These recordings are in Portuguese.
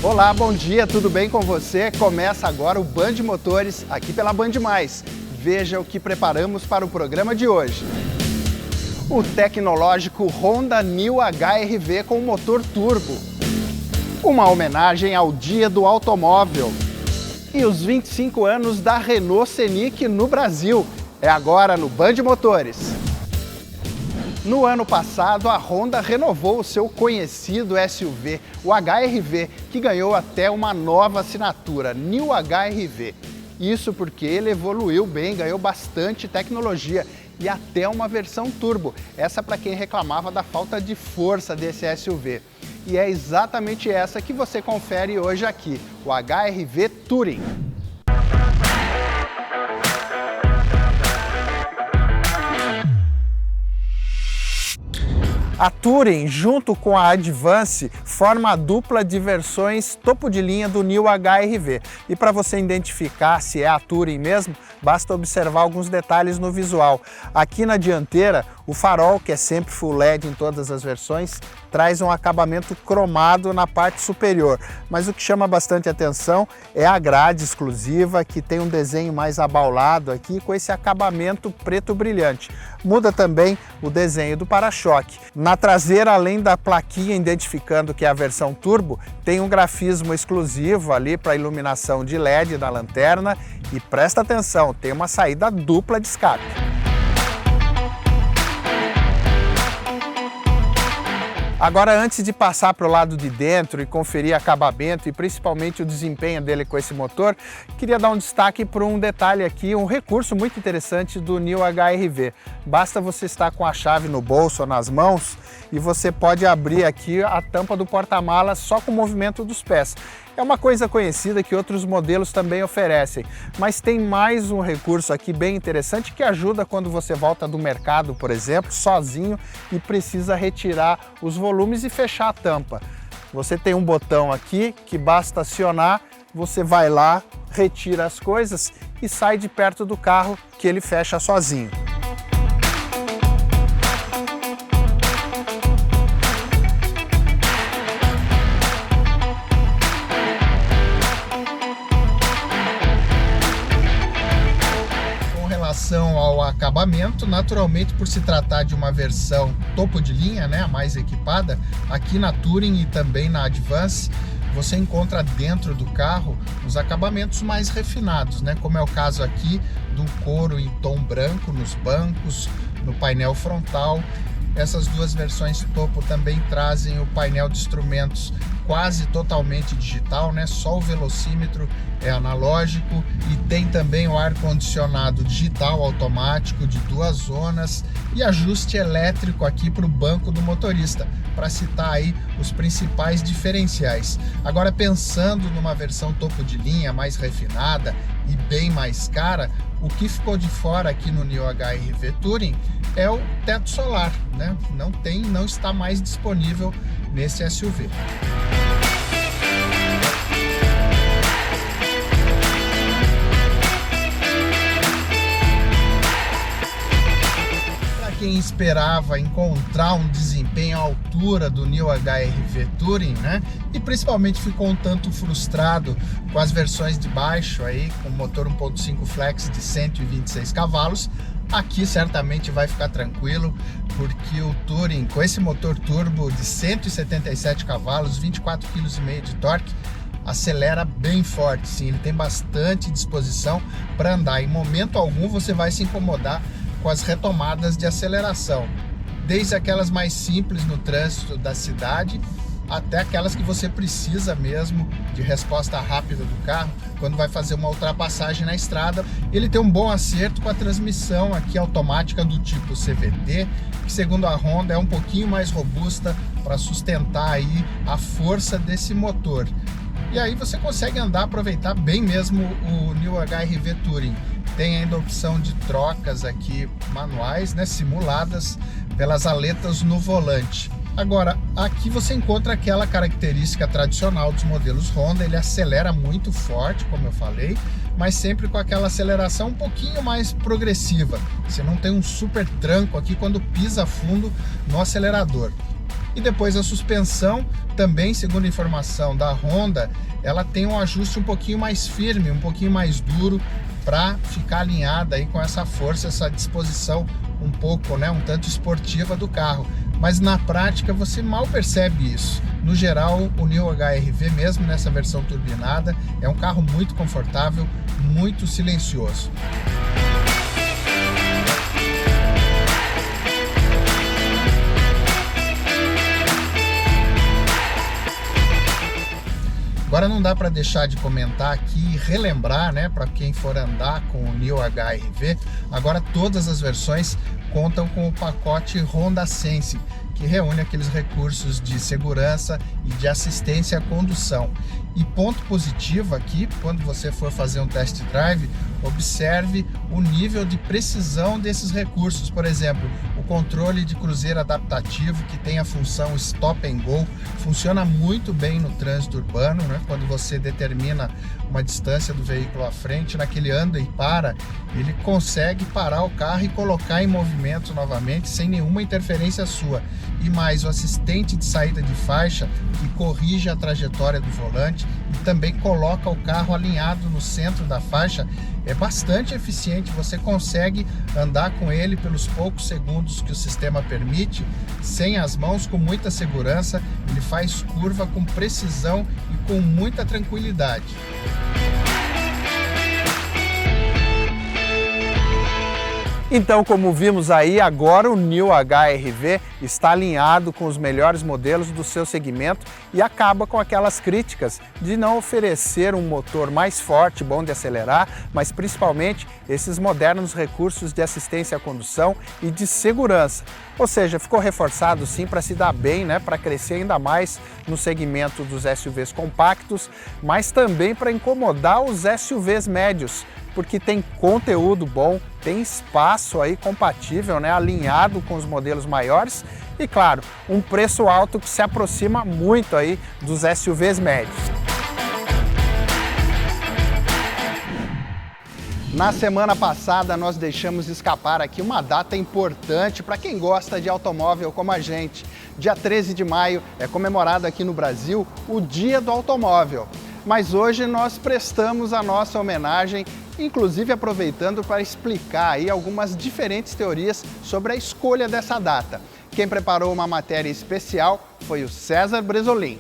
Olá, bom dia, tudo bem com você? Começa agora o Band Motores, aqui pela Band+. Veja o que preparamos para o programa de hoje. O tecnológico Honda New HR-V com motor turbo. Uma homenagem ao Dia do Automóvel. E os 25 anos da Renault Scenic no Brasil. É agora no Band Motores. No ano passado, a Honda renovou o seu conhecido SUV, o HR-V, que ganhou até uma nova assinatura, New HR-V. Isso porque ele evoluiu bem, ganhou bastante tecnologia e até uma versão turbo. Essa para quem reclamava da falta de força desse SUV. E é exatamente essa que você confere hoje aqui, o HR-V Touring. A Touring, junto com a Advance, forma a dupla de versões topo de linha do New HR-V. E para você identificar se é a Touring mesmo, basta observar alguns detalhes no visual. Aqui na dianteira, o farol, que é sempre full LED em todas as versões, traz um acabamento cromado na parte superior. Mas o que chama bastante atenção é a grade exclusiva, que tem um desenho mais abaulado aqui, com esse acabamento preto brilhante. Muda também o desenho do para-choque. Na traseira, além da plaquinha identificando que é a versão turbo, tem um grafismo exclusivo ali para iluminação de LED da lanterna e presta atenção, tem uma saída dupla de escape. Agora, antes de passar para o lado de dentro e conferir acabamento e principalmente o desempenho dele com esse motor, queria dar um destaque para um detalhe aqui, um recurso muito interessante do New HR-V. Basta você estar com a chave no bolso ou nas mãos e você pode abrir aqui a tampa do porta-malas só com o movimento dos pés. É uma coisa conhecida que outros modelos também oferecem, mas tem mais um recurso aqui bem interessante que ajuda quando você volta do mercado, por exemplo, sozinho e precisa retirar os volumes e fechar a tampa. Você tem um botão aqui que basta acionar, você vai lá, retira as coisas e sai de perto do carro que ele fecha sozinho. Ao acabamento, naturalmente, por se tratar de uma versão topo de linha, né, a mais equipada, aqui na Touring e também na Advance, você encontra dentro do carro os acabamentos mais refinados, né, como é o caso aqui do couro em tom branco nos bancos, no painel frontal. Essas duas versões topo também trazem o painel de instrumentos quase totalmente digital, né? Só o velocímetro é analógico e tem também o ar-condicionado digital automático de 2 zonas e ajuste elétrico aqui para o banco do motorista, para citar aí os principais diferenciais. Agora, pensando numa versão topo de linha mais refinada e bem mais cara, o que ficou de fora aqui no New HR-V Touring é o teto solar, né? Não está mais disponível nesse SUV. Para quem esperava encontrar um desempenho à altura do New HR-V Touring, né? E principalmente ficou um tanto frustrado com as versões de baixo aí, com motor 1.5 flex de 126 cavalos, aqui certamente vai ficar tranquilo, porque o Touring com esse motor turbo de 177 cavalos, 24,5 kg de torque, acelera bem forte, sim, ele tem bastante disposição para andar. Em momento algum você vai se incomodar com as retomadas de aceleração, desde aquelas mais simples no trânsito da cidade, até aquelas que você precisa mesmo de resposta rápida do carro, quando vai fazer uma ultrapassagem na estrada. Ele tem um bom acerto com a transmissão aqui automática do tipo CVT, que segundo a Honda é um pouquinho mais robusta para sustentar aí a força desse motor. E aí você consegue andar, aproveitar bem mesmo o New HR-V Touring. Tem ainda a opção de trocas aqui manuais, né, simuladas pelas aletas no volante. Agora, aqui você encontra aquela característica tradicional dos modelos Honda, ele acelera muito forte, como eu falei, mas sempre com aquela aceleração um pouquinho mais progressiva. Você não tem um super tranco aqui quando pisa fundo no acelerador. E depois a suspensão, também segundo a informação da Honda, ela tem um ajuste um pouquinho mais firme, um pouquinho mais duro, para ficar alinhada aí com essa força, essa disposição um pouco, né, um tanto esportiva do carro. Mas na prática você mal percebe isso. No geral, o New HR-V, mesmo nessa versão turbinada, é um carro muito confortável, muito silencioso. Agora não dá para deixar de comentar aqui e relembrar, né, para quem for andar com o New HR-V, agora todas as versões contam com o pacote Honda Sense, que reúne aqueles recursos de segurança e de assistência à condução. E ponto positivo aqui, quando você for fazer um test drive, observe o nível de precisão desses recursos. Por exemplo, o controle de cruzeiro adaptativo, que tem a função Stop and Go, funciona muito bem no trânsito urbano, né? Quando você determina uma distância do veículo à frente, naquele anda e para, ele consegue parar o carro e colocar em movimento novamente, sem nenhuma interferência sua. E mais, o assistente de saída de faixa, que corrige a trajetória do volante e também coloca o carro alinhado no centro da faixa, é bastante eficiente. Você consegue andar com ele pelos poucos segundos que o sistema permite, sem as mãos, com muita segurança. Ele faz curva com precisão e com muita tranquilidade. Então, como vimos aí, agora o New HR-V está alinhado com os melhores modelos do seu segmento e acaba com aquelas críticas de não oferecer um motor mais forte, bom de acelerar, mas principalmente esses modernos recursos de assistência à condução e de segurança. Ou seja, ficou reforçado sim para se dar bem, né, para crescer ainda mais no segmento dos SUVs compactos, mas também para incomodar os SUVs médios, porque tem conteúdo bom, tem espaço aí compatível, né, alinhado com os modelos maiores e, claro, um preço alto que se aproxima muito aí dos SUVs médios. Na semana passada nós deixamos escapar aqui uma data importante para quem gosta de automóvel como a gente. Dia 13 de maio é comemorado aqui no Brasil o Dia do Automóvel. Mas hoje nós prestamos a nossa homenagem, inclusive aproveitando para explicar aí algumas diferentes teorias sobre a escolha dessa data. Quem preparou uma matéria especial foi o César Bresolim.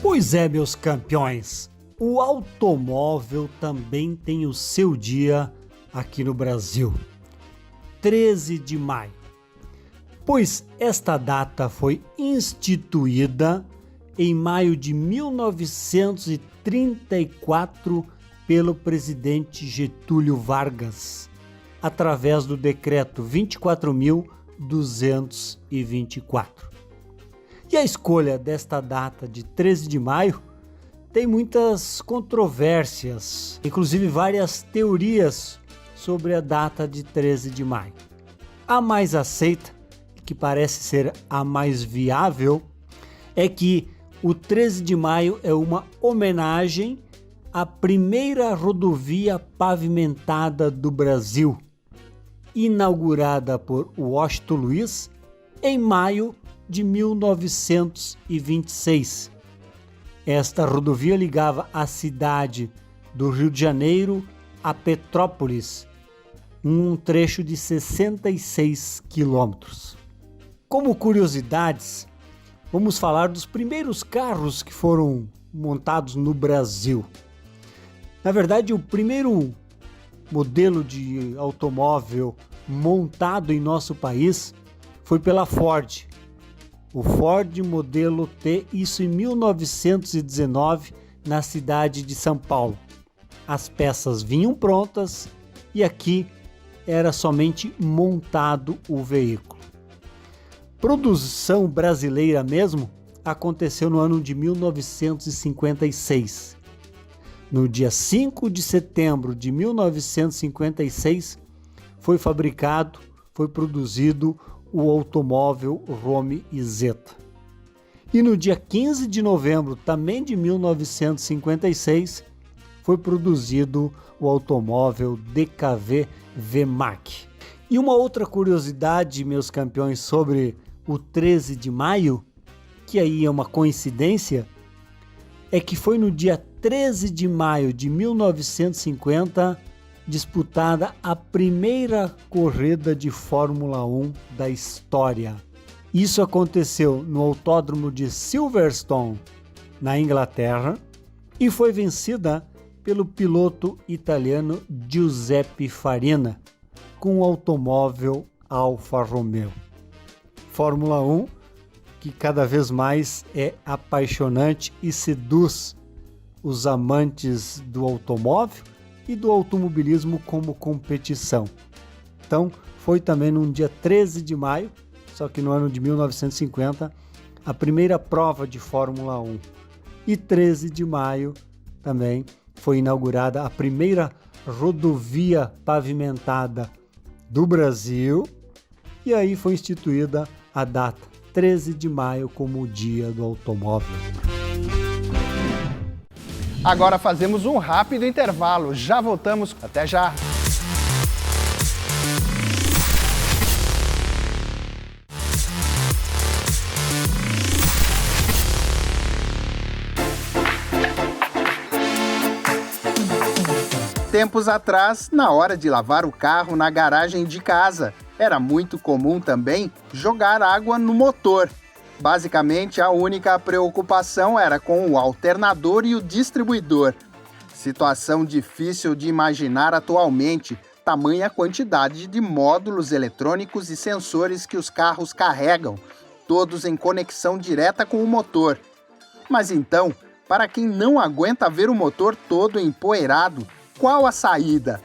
Pois é, meus campeões, o automóvel também tem o seu dia aqui no Brasil. 13 de maio. Pois esta data foi instituída em maio de 1934 pelo presidente Getúlio Vargas, através do decreto 24.224. E a escolha desta data de 13 de maio tem muitas controvérsias, inclusive várias teorias sobre a data de 13 de maio. A mais aceita, que parece ser a mais viável, é que o 13 de maio é uma homenagem à primeira rodovia pavimentada do Brasil, inaugurada por Washington Luiz em maio de 1926. Esta rodovia ligava a cidade do Rio de Janeiro a Petrópolis, um trecho de 66 quilômetros. Como curiosidades, vamos falar dos primeiros carros que foram montados no Brasil. Na verdade, o primeiro modelo de automóvel montado em nosso país foi pela Ford. O Ford modelo T, isso em 1919, na cidade de São Paulo. As peças vinham prontas e aqui era somente montado o veículo. Produção brasileira mesmo aconteceu no ano de 1956. No dia 5 de setembro de 1956 foi produzido o automóvel Rome e Zeta. E no dia 15 de novembro também de 1956 foi produzido o automóvel DKV VMAC. E uma outra curiosidade, meus campeões, sobre o 13 de maio, que aí é uma coincidência, é que foi no dia 13 de maio de 1950 disputada a primeira corrida de Fórmula 1 da história. Isso aconteceu no Autódromo de Silverstone, na Inglaterra, e foi vencida pelo piloto italiano Giuseppe Farina, com o automóvel Alfa Romeo. Fórmula 1, que cada vez mais é apaixonante e seduz os amantes do automóvel e do automobilismo como competição. Então, foi também no dia 13 de maio, só que no ano de 1950, a primeira prova de Fórmula 1. E 13 de maio também foi inaugurada a primeira rodovia pavimentada do Brasil, e aí foi instituída a data 13 de maio como o Dia do Automóvel. Agora fazemos um rápido intervalo. Já voltamos. Até já! Tempos atrás, na hora de lavar o carro na garagem de casa, era muito comum também jogar água no motor. Basicamente, a única preocupação era com o alternador e o distribuidor. Situação difícil de imaginar atualmente, tamanha quantidade de módulos eletrônicos e sensores que os carros carregam, todos em conexão direta com o motor. Mas então, para quem não aguenta ver o motor todo empoeirado, qual a saída?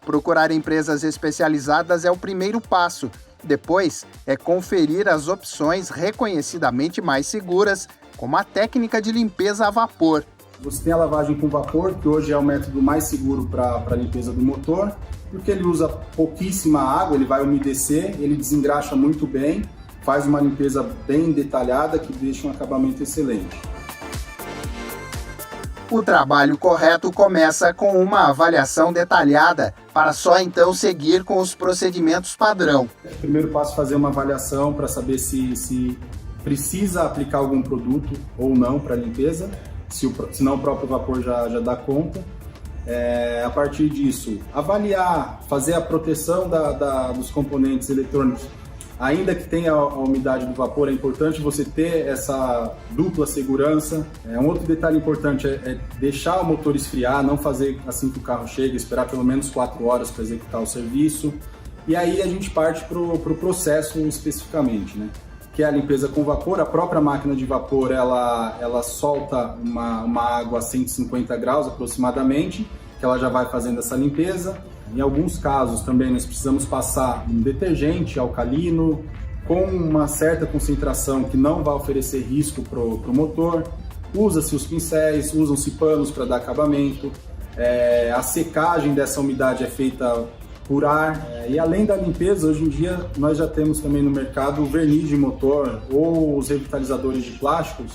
Procurar empresas especializadas é o primeiro passo. Depois é conferir as opções reconhecidamente mais seguras, como a técnica de limpeza a vapor. Você tem a lavagem com vapor, que hoje é o método mais seguro para a limpeza do motor, porque ele usa pouquíssima água, ele vai umedecer, ele desengraxa muito bem, faz uma limpeza bem detalhada que deixa um acabamento excelente. O trabalho correto começa com uma avaliação detalhada, para só então seguir com os procedimentos padrão. O primeiro passo é fazer uma avaliação para saber se precisa aplicar algum produto ou não para a limpeza, se não o próprio vapor já dá conta. A partir disso, avaliar, fazer a proteção dos componentes eletrônicos. Ainda que tenha a umidade do vapor, é importante você ter essa dupla segurança. Um outro detalhe importante é deixar o motor esfriar, não fazer assim que o carro chega, esperar pelo menos 4 horas para executar o serviço. E aí a gente parte para o processo especificamente, né? Que é a limpeza com vapor. A própria máquina de vapor, ela solta uma água a 150 graus aproximadamente, que ela já vai fazendo essa limpeza. Em alguns casos também nós precisamos passar um detergente alcalino com uma certa concentração que não vai oferecer risco para o motor. Usa-se os pincéis, usam-se panos para dar acabamento. A secagem dessa umidade é feita por ar. E além da limpeza, hoje em dia nós já temos também no mercado o verniz de motor ou os revitalizadores de plásticos.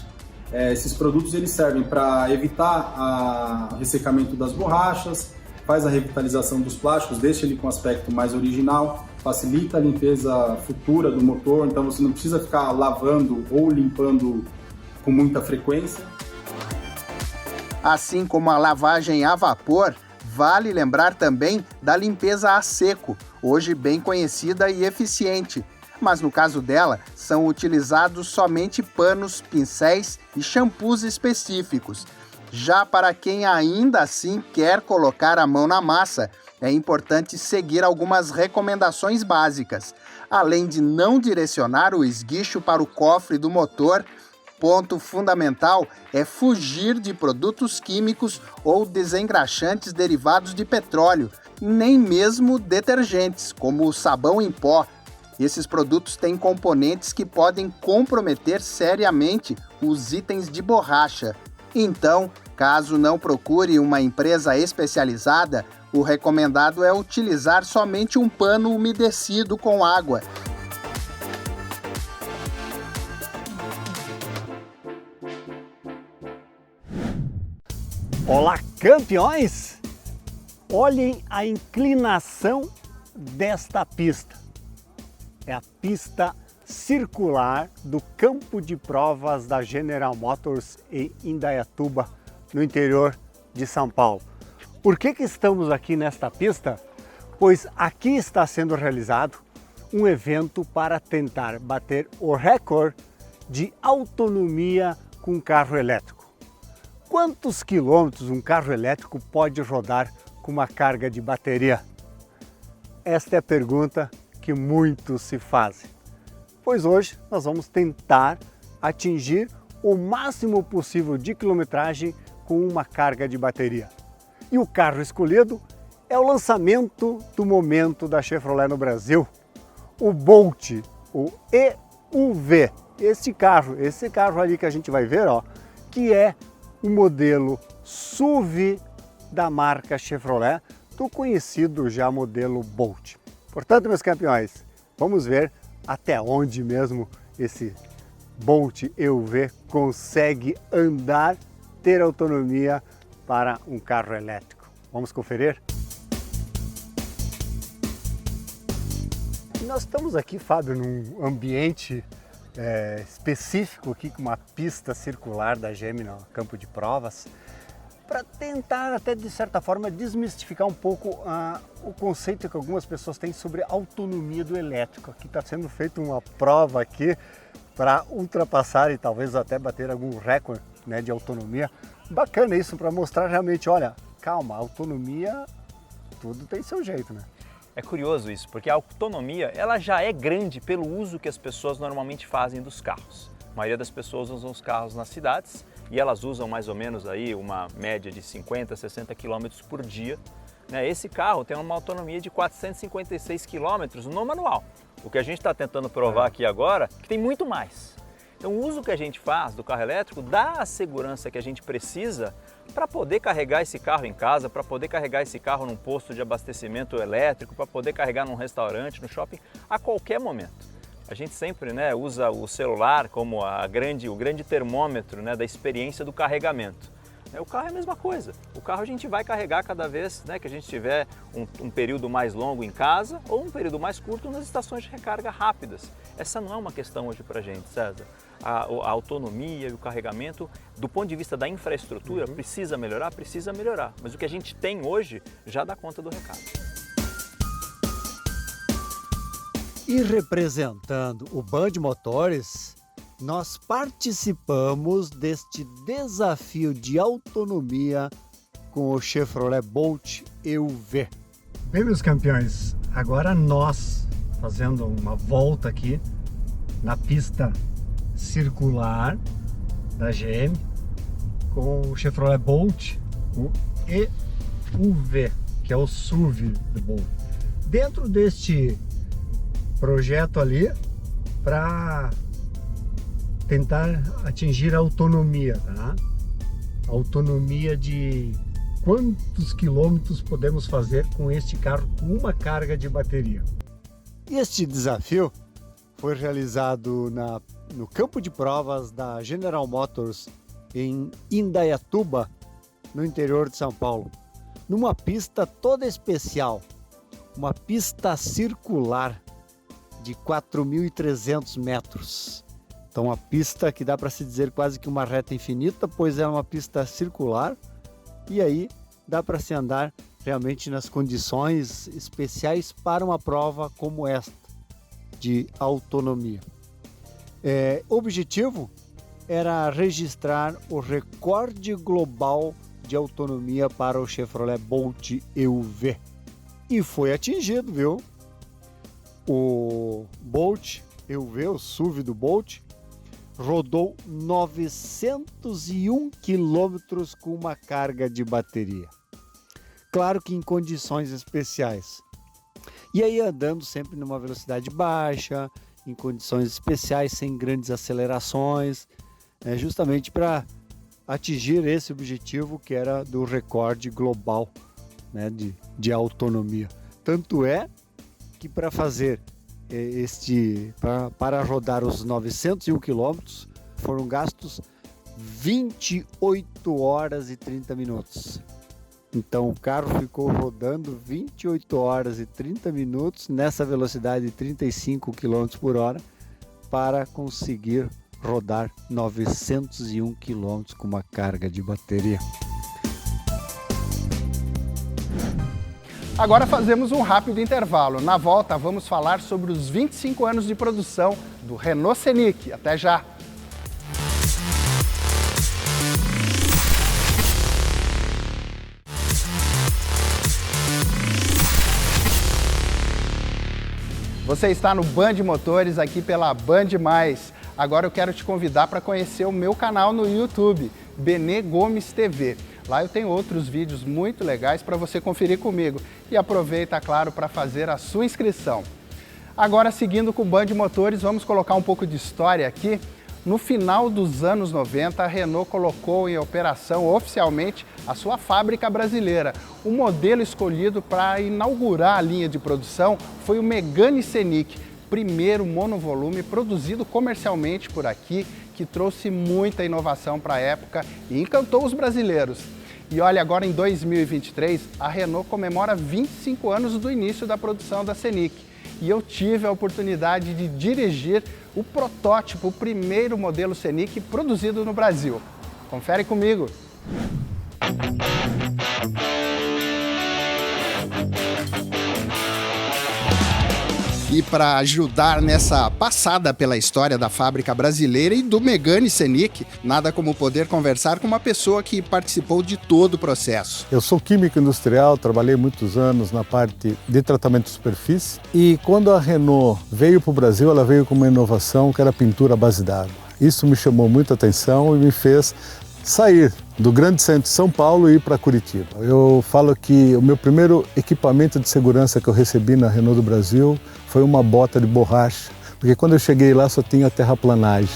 Esses produtos eles servem para evitar o ressecamento das borrachas, faz a revitalização dos plásticos, deixa ele com aspecto mais original, facilita a limpeza futura do motor, então você não precisa ficar lavando ou limpando com muita frequência. Assim como a lavagem a vapor, vale lembrar também da limpeza a seco, hoje bem conhecida e eficiente. Mas no caso dela, são utilizados somente panos, pincéis e shampoos específicos. Já para quem ainda assim quer colocar a mão na massa, é importante seguir algumas recomendações básicas. Além de não direcionar o esguicho para o cofre do motor, ponto fundamental é fugir de produtos químicos ou desengraxantes derivados de petróleo, nem mesmo detergentes, como o sabão em pó. Esses produtos têm componentes que podem comprometer seriamente os itens de borracha. Então, caso não procure uma empresa especializada, o recomendado é utilizar somente um pano umedecido com água. Olá, campeões! Olhem a inclinação desta pista. É a pista circular do campo de provas da General Motors em Indaiatuba, no interior de São Paulo. Por que estamos aqui nesta pista? Pois aqui está sendo realizado um evento para tentar bater o recorde de autonomia com carro elétrico. Quantos quilômetros um carro elétrico pode rodar com uma carga de bateria? Esta é a pergunta que muitos se fazem. Pois hoje nós vamos tentar atingir o máximo possível de quilometragem com uma carga de bateria. E o carro escolhido é o lançamento do momento da Chevrolet no Brasil, o Bolt, o EUV. Esse carro ali que a gente vai ver, ó, que é o modelo SUV da marca Chevrolet, do conhecido já modelo Bolt. Portanto, meus campeões, vamos ver até onde mesmo esse Bolt EUV consegue andar, ter autonomia para um carro elétrico. Vamos conferir? E nós estamos aqui, Fábio, num ambiente específico aqui, com uma pista circular da GM no campo de provas, para tentar até de certa forma desmistificar um pouco o conceito que algumas pessoas têm sobre a autonomia do elétrico. Aqui está sendo feita uma prova aqui para ultrapassar e talvez até bater algum recorde, né, de autonomia. Bacana isso, para mostrar realmente, olha, calma, a autonomia, tudo tem seu jeito, né? É curioso isso, porque a autonomia ela já é grande pelo uso que as pessoas normalmente fazem dos carros. A maioria das pessoas usam os carros nas cidades e elas usam mais ou menos aí uma média de 50, 60 km por dia. Esse carro tem uma autonomia de 456 km no manual. O que a gente está tentando provar aqui agora é que tem muito mais. Então o uso que a gente faz do carro elétrico dá a segurança que a gente precisa para poder carregar esse carro em casa, para poder carregar esse carro num posto de abastecimento elétrico, para poder carregar num restaurante, no shopping, a qualquer momento. A gente sempre usa o celular como o grande termômetro da experiência do carregamento. O carro é a mesma coisa. O carro a gente vai carregar cada vez que a gente tiver um período mais longo em casa ou um período mais curto nas estações de recarga rápidas. Essa não é uma questão hoje para a gente, César. A autonomia e o carregamento, do ponto de vista da infraestrutura, precisa melhorar, mas o que a gente tem hoje já dá conta do recado. E representando o Band Motores, nós participamos deste desafio de autonomia com o Chevrolet Bolt EUV. Bem, meus campeões, agora nós fazendo uma volta aqui na pista circular da GM com o Chevrolet Bolt, o EUV, que é o SUV do Bolt. Dentro deste projeto ali, para tentar atingir a autonomia, tá? Autonomia de quantos quilômetros podemos fazer com este carro com uma carga de bateria. Este desafio foi realizado no campo de provas da General Motors em Indaiatuba, no interior de São Paulo, numa pista toda especial, uma pista circular de 4.300 metros. Então, uma pista que dá para se dizer quase que uma reta infinita, pois é uma pista circular e aí dá para se andar realmente nas condições especiais para uma prova como esta, de autonomia. O objetivo era registrar o recorde global de autonomia para o Chevrolet Bolt EUV. E foi atingido, viu? O Bolt EUV, o SUV do Bolt, rodou 901 quilômetros com uma carga de bateria. Claro que em condições especiais. E aí andando sempre numa velocidade baixa, em condições especiais, sem grandes acelerações, justamente para atingir esse objetivo que era do recorde global, de autonomia. Tanto é que para fazer para rodar os 901 quilômetros foram gastos 28 horas e 30 minutos. Então o carro ficou rodando 28 horas e 30 minutos nessa velocidade de 35 km por hora para conseguir rodar 901 km com uma carga de bateria. Agora fazemos um rápido intervalo. Na volta vamos falar sobre os 25 anos de produção do Renault Scenic. Até já! Você está no Band Motores, aqui pela Band+. Agora eu quero te convidar para conhecer o meu canal no YouTube, Benê Gomes TV. Lá eu tenho outros vídeos muito legais para você conferir comigo. E aproveita, claro, para fazer a sua inscrição. Agora, seguindo com o Band Motores, vamos colocar um pouco de história aqui. No final dos anos 90, a Renault colocou em operação oficialmente a sua fábrica brasileira. O modelo escolhido para inaugurar a linha de produção foi o Megane Scenic, primeiro monovolume produzido comercialmente por aqui, que trouxe muita inovação para a época e encantou os brasileiros. E olha, agora em 2023, a Renault comemora 25 anos do início da produção da Scenic. E eu tive a oportunidade de dirigir o protótipo, o primeiro modelo Scenic produzido no Brasil. Confere comigo! E para ajudar nessa passada pela história da fábrica brasileira e do Megane Scenic, nada como poder conversar com uma pessoa que participou de todo o processo. Eu sou químico industrial, trabalhei muitos anos na parte de tratamento de superfície e quando a Renault veio para o Brasil, ela veio com uma inovação que era a pintura à base d'água. Isso me chamou muita atenção e me fez sair do grande centro de São Paulo e ir para Curitiba. Eu falo que o meu primeiro equipamento de segurança que eu recebi na Renault do Brasil foi uma bota de borracha, porque quando eu cheguei lá só tinha terraplanagem.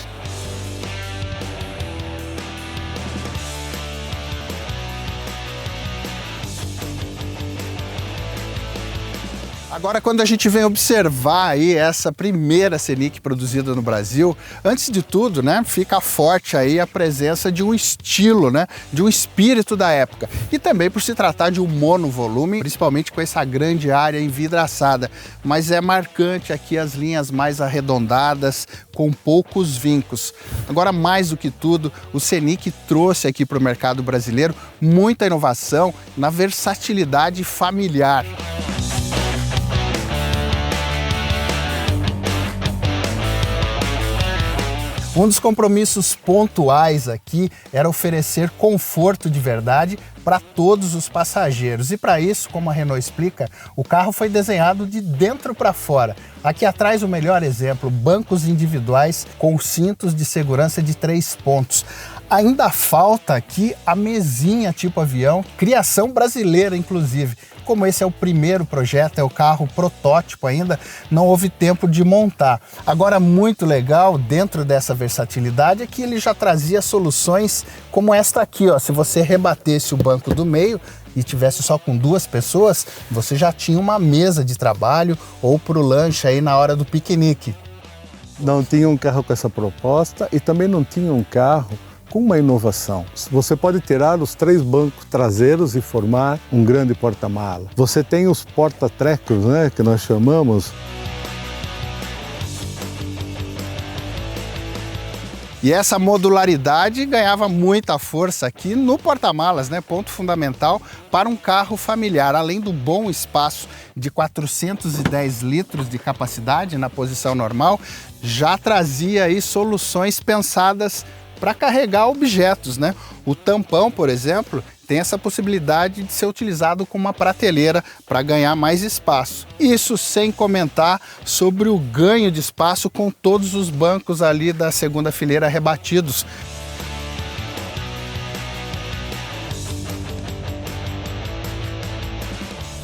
Agora, quando a gente vem observar aí essa primeira Scenic produzida no Brasil, antes de tudo, né, fica forte aí a presença de um estilo, né, de um espírito da época. E também por se tratar de um monovolume, principalmente com essa grande área envidraçada. Mas é marcante aqui as linhas mais arredondadas, com poucos vincos. Agora, mais do que tudo, o Scenic trouxe aqui para o mercado brasileiro muita inovação na versatilidade familiar. Um dos compromissos pontuais aqui era oferecer conforto de verdade para todos os passageiros. E para isso, como a Renault explica, o carro foi desenhado de dentro para fora. Aqui atrás o melhor exemplo, bancos individuais com cintos de segurança de 3 pontos. Ainda falta aqui a mesinha tipo avião, criação brasileira inclusive. Como esse é o primeiro projeto, é o carro protótipo ainda, não houve tempo de montar. Agora, muito legal dentro dessa versatilidade é que ele já trazia soluções como esta aqui, ó. Se você rebatesse o banco do meio e tivesse só com 2 pessoas, você já tinha uma mesa de trabalho ou para o lanche aí na hora do piquenique. Não tinha um carro com essa proposta e também não tinha um carro com uma inovação. Você pode tirar os 3 bancos traseiros e formar um grande porta-mala. Você tem os porta-trecos, né, que nós chamamos. E essa modularidade ganhava muita força aqui no porta-malas, né? Ponto fundamental para um carro familiar. Além do bom espaço de 410 litros de capacidade na posição normal, já trazia aí soluções pensadas para carregar objetos, né? O tampão, por exemplo, tem essa possibilidade de ser utilizado como uma prateleira para ganhar mais espaço. Isso sem comentar sobre o ganho de espaço com todos os bancos ali da segunda fileira rebatidos.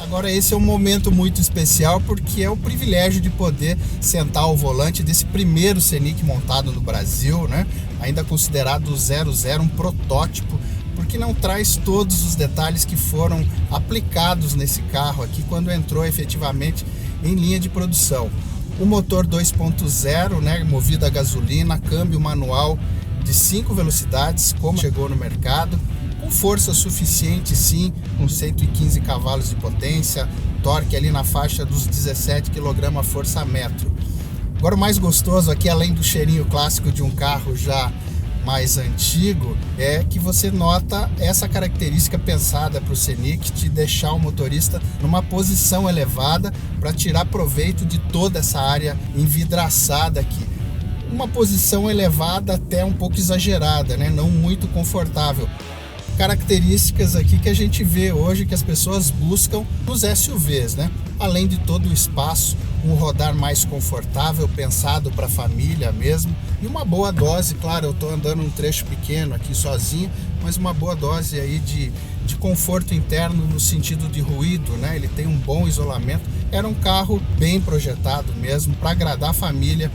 Agora esse é um momento muito especial porque é o privilégio de poder sentar ao volante desse primeiro Scenic montado no Brasil, né? Ainda considerado 00, um protótipo, porque não traz todos os detalhes que foram aplicados nesse carro aqui quando entrou efetivamente em linha de produção. O motor 2.0, né, movido a gasolina, câmbio manual de 5 velocidades, como chegou no mercado, com força suficiente sim, com 115 cavalos de potência, torque ali na faixa dos 17 kgfm. Agora o mais gostoso aqui, além do cheirinho clássico de um carro já mais antigo, é que você nota essa característica pensada para o Scenic de deixar o motorista numa posição elevada para tirar proveito de toda essa área envidraçada aqui. Uma posição elevada até um pouco exagerada, né? Não muito confortável. Características aqui que a gente vê hoje que as pessoas buscam nos SUVs, né? Além de todo o espaço, um rodar mais confortável, pensado para a família mesmo, e uma boa dose, claro, eu estou andando um trecho pequeno aqui sozinho, mas uma boa dose aí de conforto interno no sentido de ruído, né? Ele tem um bom isolamento, era um carro bem projetado mesmo, para agradar a família.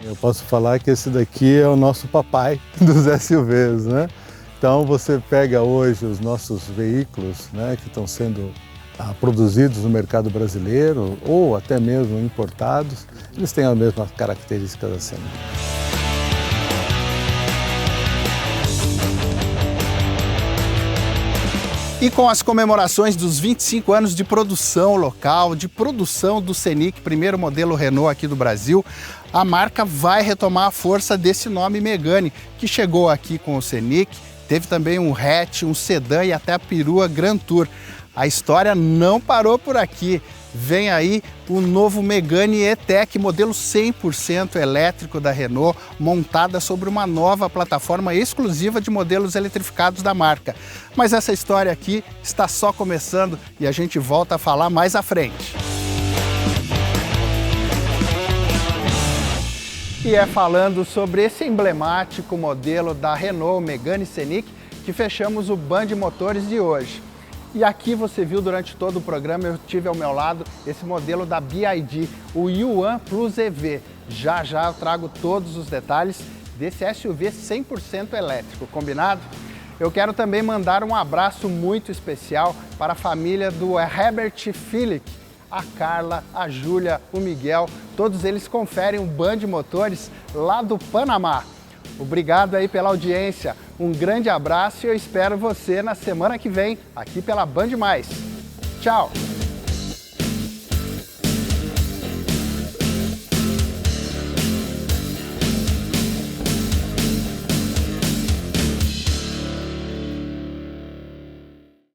Eu posso falar que esse daqui é o nosso papai dos SUVs, né? Então você pega hoje os nossos veículos, né, que estão sendo produzidos no mercado brasileiro ou até mesmo importados, eles têm as mesmas características da Scenic. E com as comemorações dos 25 anos de produção local, de produção do Scenic, primeiro modelo Renault aqui do Brasil, a marca vai retomar a força desse nome Megane, que chegou aqui com o Scenic, teve também um hatch, um sedã e até a perua Grand Tour. A história não parou por aqui. Vem aí o novo Megane E-Tech, modelo 100% elétrico da Renault, montada sobre uma nova plataforma exclusiva de modelos eletrificados da marca. Mas essa história aqui está só começando e a gente volta a falar mais à frente. E é falando sobre esse emblemático modelo da Renault Megane Scenic que fechamos o Band Motores de hoje. E aqui você viu durante todo o programa, eu tive ao meu lado esse modelo da BYD, o Yuan Plus EV. Já já eu trago todos os detalhes desse SUV 100% elétrico, combinado? Eu quero também mandar um abraço muito especial para a família do Herbert Filick, a Carla, a Júlia, o Miguel, todos eles conferem o Band Motores lá do Panamá. Obrigado aí pela audiência, um grande abraço e eu espero você na semana que vem, aqui pela Band+. Tchau!